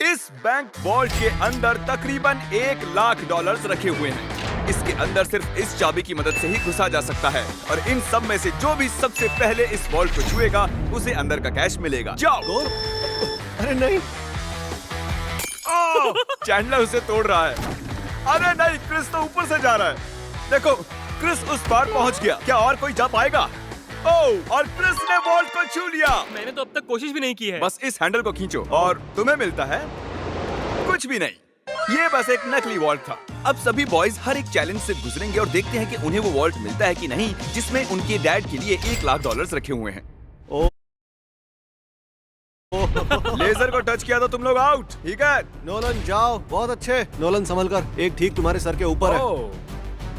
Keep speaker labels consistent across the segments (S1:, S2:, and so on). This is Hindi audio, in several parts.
S1: इस बैंक वॉल्ट के अंदर तकरीबन $1,00,000 रखे हुए हैं। इसके अंदर सिर्फ इस चाबी की मदद से ही घुसा जा सकता है और इन सब में से जो भी सबसे पहले इस वॉल्ट को छुएगा उसे अंदर का कैश मिलेगा। जाओ।
S2: अरे नहीं,
S1: चैंडलर उसे तोड़ रहा है। अरे नहीं, क्रिस तो ऊपर से जा रहा है। देखो, क्रिस उस पार पहुंच गया। क्या और कोई जा पाएगा? ओह, और क्रिस ने वॉल्ट को छू लिया।
S3: मैंने तो अब तक कोशिश भी नहीं की है।
S1: बस इस हैंडल को खींचो और तुम्हें मिलता है कुछ भी नहीं। ये बस एक नकली वॉल्ट था। अब सभी बॉयज हर एक चैलेंज से गुजरेंगे और देखते हैं कि उन्हें वो वॉल्ट मिलता है कि नहीं जिसमें उनके डैड के लिए $1,00,000 रखे हुए हैं। लेजर को टच किया तो तुम लोग आउट। ठीक है,
S2: नोलन जाओ। बहुत अच्छे। नोलन संभल कर, एक ठीक तुम्हारे सर के ऊपर है।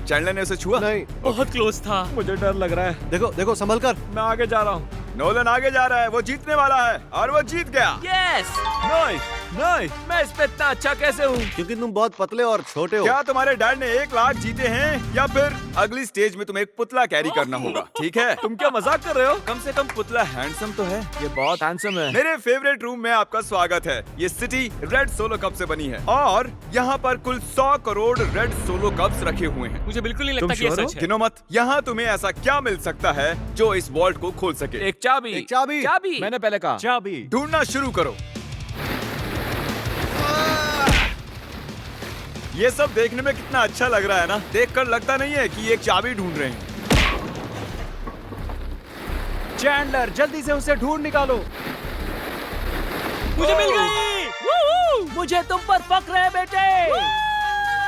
S1: चैंडलर ने उसे छुआ?
S2: नहीं,
S3: बहुत क्लोज था।
S4: मुझे डर लग रहा है।
S2: देखो देखो, संभल कर।
S4: मैं आगे जा रहा हूँ।
S1: नोलन आगे जा रहा है, वो जीतने वाला है और वो जीत गया।
S3: यस,
S4: नहीं नहीं,
S3: मैं इस पे इतना अच्छा कैसे हूँ?
S2: क्योंकि तुम बहुत पतले और छोटे हो।
S1: क्या तुम्हारे डैड ने $1,00,000 जीते हैं या फिर अगली स्टेज में तुम्हें एक पुतला कैरी करना होगा? ठीक है,
S4: तुम क्या मजाक कर रहे हो?
S1: कम से कम पुतला हैंडसम तो है।
S4: ये बहुत हैंडसम है।
S1: मेरे फेवरेट रूम में आपका स्वागत है। ये सिटी रेड सोलो कप से बनी है और यहाँ पर कुल 100 करोड़ रेड सोलो कप्स रखे हुए हैं।
S3: मुझे बिल्कुल नहीं लगता
S4: तुम
S3: कि ये
S4: sure हो?
S3: सच है।
S1: गिनो मत। यहाँ तुम्हें ऐसा क्या मिल सकता है जो इस वॉल्ट को खोल सके?
S4: एक चाबी।
S2: एक चाबी।
S3: चाबी।
S4: मैंने पहले कहा
S3: चाबी।
S1: ढूंढना शुरू करो। ये सब देखने में कितना अच्छा लग रहा है ना? देखकर लगता नहीं है कि ये एक चाबी ढूंढ रहे हैं।
S4: चैंडलर, जल्दी से उसे ढूंढ निकालो।
S3: मुझे मिल गई। मुझे तुम पर फक्र है बेटे।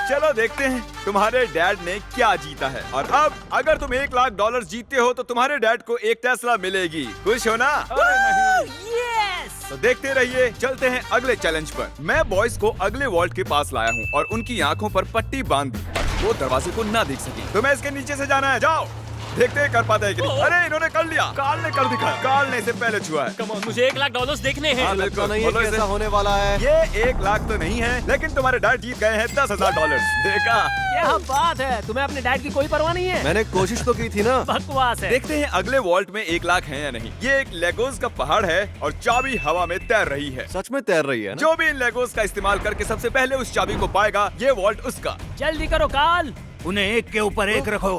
S1: चलो देखते हैं तुम्हारे डैड ने क्या जीता है। और अब अगर तुम $1,00,000 जीतते हो तो तुम्हारे डैड को एक टेस्ला मिलेगी। खुश हो ना?
S3: यस।
S1: तो देखते रहिए। चलते हैं अगले चैलेंज पर। मैं बॉयज को अगले वॉल्ट के पास लाया हूँ और उनकी आंखों पर पट्टी बांध दी। वो दरवाजे को ना देख सके। तुम्हें इसके नीचे से जाना है। जाओ, देखते हैं कर पाते हैं कि नहीं। अरे इन्होंने कर लिया। कार्ल ने कर दिखाया। कार्ल ने इसे पहले छुआ है।
S3: कम ऑन, मुझे $1,00,000 देखने हैं।
S1: हाँ,
S2: लगता
S1: बिल्कुल।
S2: नहीं है
S1: बोलो
S2: कि
S1: इसे।
S2: ऐसा होने वाला है।
S1: ये $1,00,000 तो नहीं है, लेकिन तुम्हारे डैड जीत गए हैं $10,000। देखा?
S3: क्या बात है, तुम्हें अपने डैड की कोई परवाह नहीं है?
S2: मैंने कोशिश तो की थी ना।
S3: बकवास है।
S1: देखते हैं अगले वॉल्ट में $1,00,000 है या नहीं। ये एक लेगोस का पहाड़ है और चाबी हवा में तैर रही है।
S2: सच में तैर रही है ना?
S1: जो भी इन लेगोस का इस्तेमाल करके सबसे पहले उस चाबी को पाएगा, ये वॉल्ट उसका।
S3: जल्दी करो कार्ल।
S4: उन्हें एक के ऊपर एक रखो।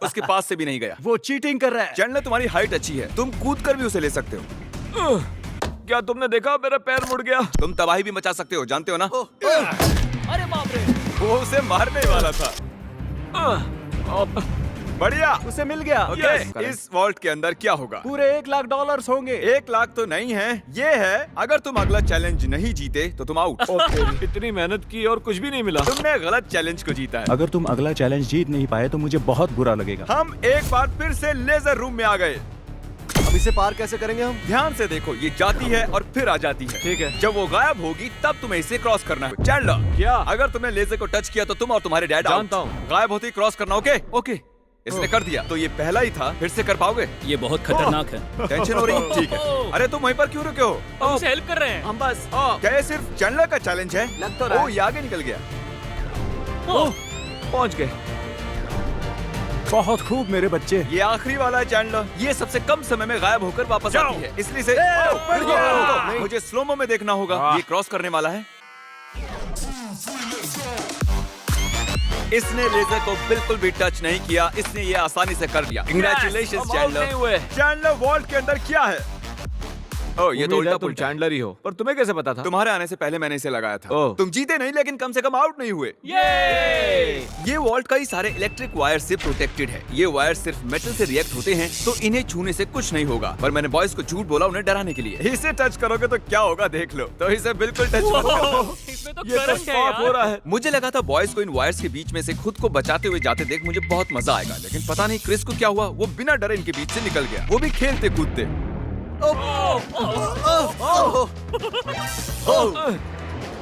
S1: उसके पास से भी नहीं गया।
S4: वो चीटिंग कर रहा है।
S1: चैंडलर, तुम्हारी हाइट अच्छी है, तुम कूद कर भी उसे ले सकते हो।
S4: क्या तुमने देखा? मेरा पैर मुड़ गया।
S1: तुम तबाही भी मचा सकते हो, जानते हो ना?
S3: अरे बाप रे।
S1: वो उसे मारने ही वाला था। बढ़िया,
S4: उसे मिल गया।
S1: ओके, इस वॉल्ट के अंदर क्या होगा?
S4: पूरे $1,00,000 होंगे।
S1: $1,00,000 तो नहीं है, ये है अगर तुम अगला चैलेंज नहीं जीते तो तुम आउट।
S4: इतनी मेहनत की और कुछ भी नहीं मिला।
S1: तुमने गलत चैलेंज को जीता है।
S5: अगर तुम अगला चैलेंज जीत नहीं पाए तो मुझे बहुत बुरा लगेगा।
S1: हम एक बार फिर से लेजर रूम में आ गए।
S2: अब इसे पार कैसे करेंगे हम?
S1: ध्यान से देखो, ये जाती है और फिर आ जाती है।
S4: ठीक है।
S1: जब वो गायब होगी तब तुम्हें इसे क्रॉस करना है। चैंडलर,
S4: क्या?
S1: अगर तुमने लेजर को टच किया तो तुम और तुम्हारे डैड
S4: जानता
S1: आउट।
S4: हूँ।
S1: गायब होती क्रॉस करना। ओके ओके, इसने कर दिया। तो ये पहला ही था, फिर से कर पाओगे?
S3: ये बहुत खतरनाक है।
S1: टेंशन हो रही? ठीक है। अरे तुम वहीं पर क्यों रुके हो?
S3: हम उसे हेल्प कर रहे हैं।
S4: हम बस
S1: क्या ये सिर्फ चैंडलर का चैलेंज है?
S4: लग तो रहा है।
S1: ओ, ये आगे निकल गया।
S4: पहुंच गए। बहुत खूब मेरे बच्चे।
S1: ये आखिरी वाला है चैंडलर। ये सबसे कम समय में गायब होकर वापस आती है, इसलिए से
S2: नहीं।
S1: मुझे स्लोमो में देखना होगा। ये क्रॉस करने वाला है। इसने लेजर को बिल्कुल भी टच नहीं किया, इसने ये आसानी से कर लिया। Congratulations,
S4: हम आउट नहीं हुए।
S1: चैंडलर वॉल्ट के अंदर क्या है? ओह, ये तो
S4: उम्मीद है
S1: उल्टा
S4: तुम
S1: पुल्टा।
S4: चैंडलर ही हो, पर तुम्हें कैसे पता था?
S1: तुम्हारे आने से पहले मैंने इसे लगाया था।
S4: ओह।
S1: तुम जीते नहीं, लेकिन कम से कम आउट नहीं हुए। ये वॉल्ट कई सारे इलेक्ट्रिक वायर से प्रोटेक्टेड है। ये वायर सिर्फ मेटल से रिएक्ट होते हैं, तो इन्हें छूने से कुछ नहीं होगा। पर मैंने बॉयज को झूठ बोला उन्हें डराने के लिए। इसे टच करोगे तो क्या होगा देख लो। तो इसे बिल्कुल टच मत करो।
S3: इसमें तो
S4: ये तो
S3: करंट है
S4: साफ हो
S3: यार।
S4: रहा है।
S1: मुझे लगा था बॉयज को इन वायर्स के बीच में से खुद को बचाते हुए जाते देख मुझे बहुत मजा आएगा, लेकिन पता नहीं क्रिस को क्या हुआ। वो बिना डरे इनके बीच से निकल गया, वो भी खेलते कूदते।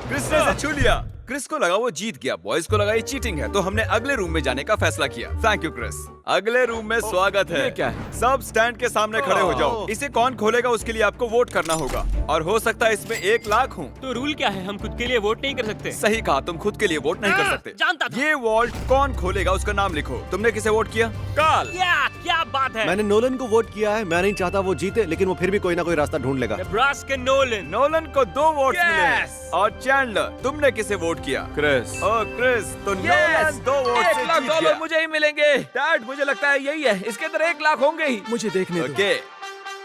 S1: क्रिस ने इसे छू लिया। क्रिस को लगा वो जीत गया, बॉयज को लगा ये चीटिंग है, तो हमने अगले रूम में जाने का फैसला किया। Thank you Chris. अगले रूम में स्वागत है।
S4: ये क्या है?
S1: सब स्टैंड के सामने खड़े हो जाओ। इसे कौन खोलेगा उसके लिए आपको वोट करना होगा, और हो सकता है इसमें 1 लाख हो।
S3: तो रूल क्या है? हम खुद के लिए वोट नहीं कर सकते?
S1: सही कहा, तुम खुद के लिए वोट नहीं कर सकते।
S3: जानता था।
S1: ये वॉल्ट कौन खोलेगा उसका नाम लिखो। तुमने किसे वोट किया?
S4: काल।
S3: क्या बात है?
S2: मैंने नोलन को वोट किया है। मैं नहीं चाहता वो जीते, लेकिन वो फिर भी कोई ना कोई रास्ता ढूंढ लेगा।
S3: Nebraska Nolan.
S1: नोलन को 2 वोट
S3: Yes!
S1: मिले। और चैंडलर, तुमने किसे वोट किया?
S4: क्रिस।
S1: ओ क्रिस, तो नोलन 2 वोट से
S4: $1 लाख
S1: जीत गया।
S4: मुझे ही मिलेंगे। डैड, मुझे लगता है यही है। इसके अंदर 1 लाख होंगे ही। मुझे देखने दो।
S1: ओके,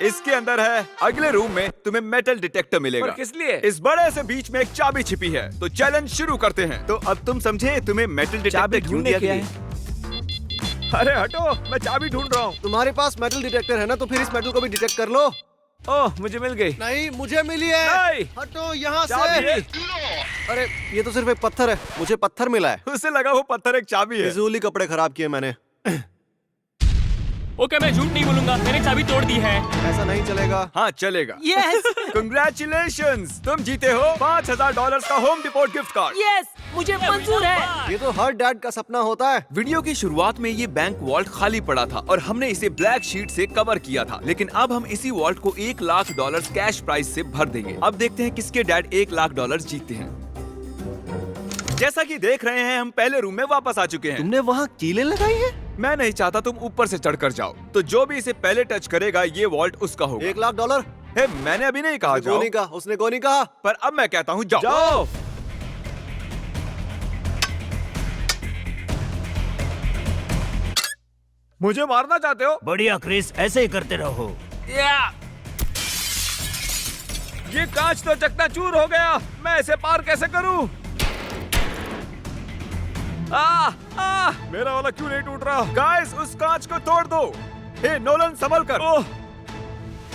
S1: इसके अंदर है। अगले रूम में तुम्हें मेटल डिटेक्टर मिलेगा।
S4: पर किस लिए?
S1: इस बड़े से बीच में एक चाबी छिपी है, तो चैलेंज शुरू करते हैं। तो अब तुम समझे, तुम्हें मेटल डिटेक्टर
S4: चाबी
S1: क्यों
S4: ढूंढने
S1: दिया
S4: के
S1: गया
S4: लिए?
S1: है?
S4: अरे हटो, मैं चाबी ढूंढ रहा हूँ।
S2: तुम्हारे पास मेटल डिटेक्टर है ना, तो फिर इस मेटल को भी डिटेक्ट कर लो।
S4: ओह, मुझे मिल गई।
S2: नहीं, मुझे मिली है।
S4: नहीं।
S2: हटो यहाँ
S4: चाबी।
S2: से। अरे ये तो सिर्फ एक पत्थर है, मुझे पत्थर मिला है।
S1: उसे लगा वो पत्थर एक चाबी है।
S2: फिजूल ही कपड़े खराब किए मैंने।
S3: ओके, मैं झूठ नहीं बोलूंगा, मैंने चाबी तोड़ दी है।
S2: ऐसा नहीं चलेगा।
S1: हाँ चलेगा।
S3: यस
S1: कंग्रेचुलेशंस, तुम जीते हो $5000 का home depot gift card.
S3: Yes, मुझे मंजूर है।
S2: ये तो हर डैड का सपना होता है।
S1: वीडियो की शुरुआत में ये बैंक वॉल्ट खाली पड़ा था और हमने इसे ब्लैक शीट से कवर किया था, लेकिन अब हम इसी वॉल्ट को $1 लाख कैश प्राइस से भर देंगे। अब देखते हैं किसके डैड $1 लाख जीतते हैं। जैसा कि देख रहे हैं, हम पहले रूम में वापस आ चुके हैं।
S2: तुमने वहाँ कीलें लगाई है?
S1: मैं नहीं चाहता तुम ऊपर से चढ़कर जाओ, तो जो भी इसे पहले टच करेगा ये वॉल्ट उसका होगा।
S2: $1 लाख।
S1: हे, मैंने अभी नहीं कहा जाओ,
S2: गोनी कहा, उसने गोनी कहा।
S1: पर अब मैं कहता हूँ जाओ।
S4: जाओ। मुझे मारना चाहते हो?
S3: बढ़िया क्रिस, ऐसे ही करते रहो।
S4: ये कांच तो चकनाचूर हो गया। मैं इसे पार कैसे करूं? मेरा वाला क्यों नहीं टूट रहा?
S1: गाइस, उस कांच को तोड़ दो। हे नोलन, संभल कर।
S4: ओह,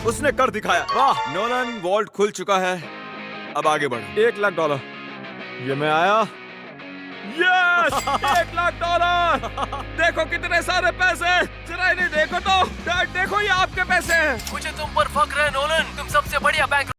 S1: उसने कर दिखाया। वाह, नोलन, वॉल्ट खुल चुका है। अब आगे बढ़ो।
S4: $1 लाख। ये मैं आया। यस, $1 लाख। देखो कितने सारे पैसे। जरा इन्हें देखो तो। डैड देखो, ये आपके पैसे हैं।
S3: मुझे तुम पर फख्र है नोलन, तुम सबसे बढ़िया बैंक